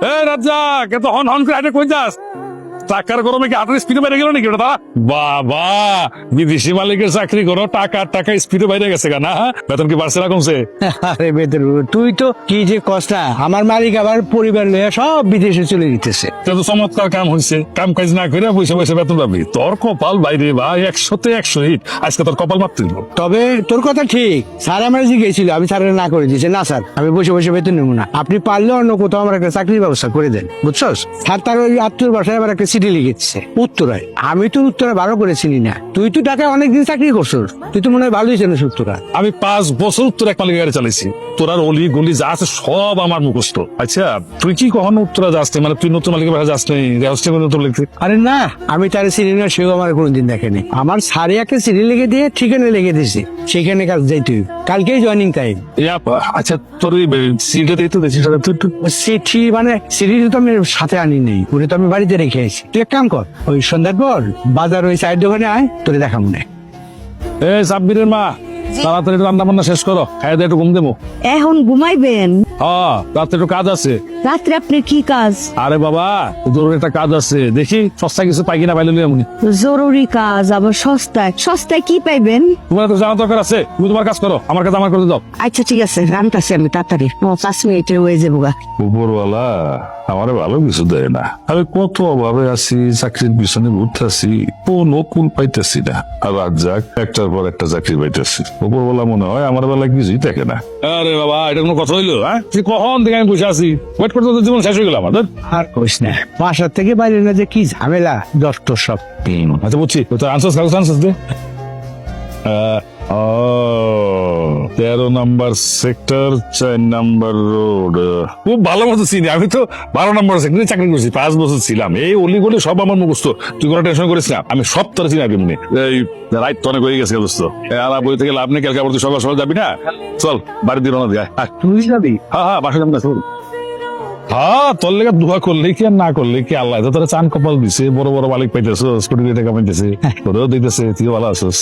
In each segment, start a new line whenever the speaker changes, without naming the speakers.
এ রাজ্জাক, এত হন হন করে হাঁটে কই যাস? টাকার গরমে কি হাতের স্পিডে বাইরে গেল নাকি ওটা? দাঁড়া। বাবা, বিদেশি মালিকের চাকরি করো, টাকা স্পিডে বাইরে গেছে কেনা? বেতন কি বাড়ছে না কমছে?
আরে বেতন তুই তো কি যে কষ্টা, আমার মালিক আবার পরিবার নিয়ে সব বিদেশে চলে যেতেছে।
এটা তো চমৎকার কাম হয়েছে। কাম কাজ না করে পয়সা পয়সা বেতন পাবি। তোর কপাল বাইরে ভাই, 100-তে 100 হিট। আজকে তোর কপাল মারতে দিব।
তবে তোর কথা ঠিক, স্যার আমার জিজ্ঞেছিল, আমি স্যারের না করে দিয়েছি। না স্যার, আমি বসে বসে বেতন নেবো না, আপনি পারলে অন্য কোথাও আমার একটা চাকরির ব্যবস্থা করে দেন, বুঝছস? স্যার তার ওই আত্মীয় বাসায় আবার একটা চিঠি লিখেছে উত্তরায়। আমি তো উত্তরা ভালো করে চিনি না, তুই তো ঢাকায় অনেকদিন চাকরি করছস, তুই তো মনে হয় ভালোই জানিস উত্তরা।
আমি 5 বছর উত্তর এক মালিকের গাড়ি চালাইছি। তোরার অলি গলি যা আছে সব আমার মুখস্থ। আচ্ছা, তুই কি কখনো উত্তরা যাস নি? মানে তুই নতুন মালিকের বাসা যাস নি? রেহস্টে কোনো তোর লিখতে?
আরে না, আমি তার চিনি না, সেও আমার কোনোদিন দেখেনি। আমার স্যারে একটা চিঠি লিখে দিয়ে ঠিকানা লিখে দিয়েছি, সেখানে কাজ যাই তুই, কালকেই জয়েনিং টাইম।
আচ্ছা, তোর ওই সিটে দিয়ে তো দেখছিস
চিঠি মানে চিঠি তো আমি সাথে আনি নেই, পুরো তো আমি বাড়িতে রেখে আছি। তুই এক কাম কর, ওই সন্ধ্যার পর বাজার ওই চায়ের দোকানে আয়, তোরে দেখা মনে।
এই সাব্বিরের মা, তাড়াতাড়ি রান্না বান্না শেষ করো, খাই দিয়ে একটু ঘুম দেবো।
এখন ঘুমাইবেন?
হ্যাঁ, রাত্রে একটু কাজ আছে।
রাত্রে আপনার কি কাজ?
আরে বাবা, জরুরি একটা কাজ আছে, দেখি সস্তা কিছু পাই কিনা, পাইলে এমনি।
জরুরি কাজ আবার সস্তায়? সস্তায় কি পাইবেন?
তোমার তো জানা দরকার আছে, তুমি তোমার কাজ করো, আমার কাজ আমার করে দাও।
আচ্ছা ঠিক আছে, রান্তাছি আমি তাড়াতাড়ি, 5 মিনিটের হয়ে যাবো গা।
উপরওয়ালা আমারে ভালো কিছু দেয় না। আমি কত অভাবে আছি, চাকরির পিছনে ঘুরতেছি, কোনো কুল পাইতেছি না। আর রাজ্জাক একটার পর একটা চাকরি পাইতেছি। উপরওয়ালা মনে হয় আমার বেলায় কিছুই থাকে না। আরে বাবা, এটা কোনো কথা হইলো? হ্যাঁ, তুই কখন থেকে আমি বসে আছি, ওয়েট করতে তো জীবন শেষ হয়ে গেল আমাদের।
আর কইস না, বাসার থেকে বাইরে না যে কি ঝামেলা, দষ্ট সব।
আচ্ছা বুঝছি, তো আনসার কাগজ আনসার দে। 13 নম্বর সেক্টর, 4 নম্বর রোড। খুব ভালো মতো চিনি, আমি তো 12 নম্বর সেক্টরে চাকরি করছি, 5 বছর ছিলাম। এই অলি গলি সব আমার মুখস্থ, তুই কোনো টেনশন করিস না, আমি সব তোর চিনি আগে মনে। এই রাইট তো অনেক হয়ে গেছে দোস্ত, আর বই থেকে লাভ নেই, কালকে আবার তুই সকাল সকাল যাবি না? চল বাড়ি দিয়ে রওনা দিয়ে।
তুই যাবি?
হ্যাঁ, বাসা যাবি না? চল। হ্যাঁ, তোর লেগে দোয়া করলে কি আর না করলে কি, আল্লাহ তো তোরা চান কপাল দিছে, বড় বড় মালিক পাইতেছ, কোটি কোটি টাকা পাইতেছে, তোরেও দিতেছে, তুই ভালো আছিস।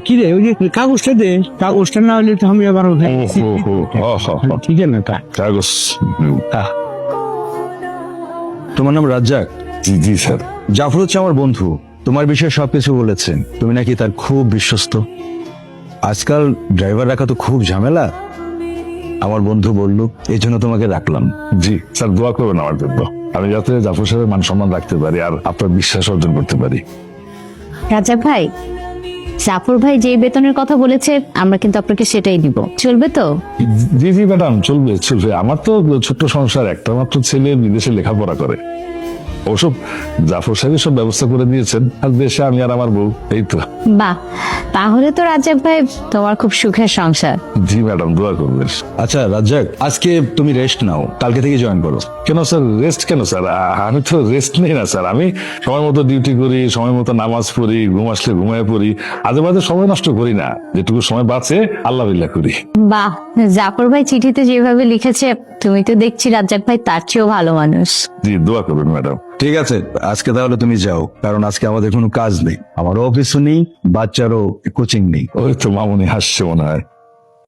কি রে, ওই যে কাগজটা দে, কাগজটা না হলে তো আমি আবার ঠিক আছে না তা
কাগজ।
তোমার নাম রাজ্জাক?
জি স্যার।
জাফর হচ্ছে আমার বন্ধু, তোমার বিষয়ে সবকিছু বলেছেন, তুমি নাকি তার খুব বিশ্বস্ত। আজকাল ড্রাইভার রাখা তো খুব ঝামেলা, আমার বন্ধু বলল, এই জন্য তোমাকে রাখলাম।
জি স্যার, দোয়া করবেন আমার জন্য, আমি যাতে জাফর সাহেবের মান সম্মান রাখতে পারি আর আপনার বিশ্বাস অর্জন করতে পারি।
রাজ্জাক ভাই, জাফর ভাই যে বেতনের কথা বলেছে আমরা কিন্তু আপনাকে সেটাই দিব, চলবে তো?
জি জি ম্যাডাম, চলবে চলবে। আমার তো ছোট্ট সংসার, একটা মাত্র ছেলে বিদেশে লেখাপড়া করে। ওসব জাফর সাহেব সব ব্যবস্থা করে দিয়েছেন, আর দেশে আমি আর আমার বউ, এই তো।
বাহ, তাহলে তো রাজ্জাক ভাই তোমার খুব সুখের সংসার।
জি ম্যাডাম, দোয়া করবেন।
আচ্ছা রাজ্জাক, আজকে তুমি রেস্ট নাও, কালকে থেকে জয়েন করো।
কেন স্যার রেস্ট কেন স্যার? আমি তো রেস্ট নেই না স্যার, আমি সময় মতো ডিউটি করি, সময় মতো নামাজ পড়ি, ঘুম আসলে ঘুমায় পড়ি, আজে বাজে সময় নষ্ট করি না, যেটুকু সময় বাঁচে আল্লাহ বিল্লাহ করি।
বাহ, জাফর ভাই চিঠিতে যেভাবে লিখেছে, তুমি তো দেখছি রাজ্জাক ভাই তার চেয়েও ভালো মানুষ।
জি, দোয়া করবেন ম্যাডাম।
ঠিক আছে, আজকে তাহলে তুমি যাও, কারণ আজকে আমাদের কোনো কাজ নেই, আমারও অফিসও নেই, বাচ্চারও কোচিং নেই।
ওই তো মামুনি হাসছে মনে হয়।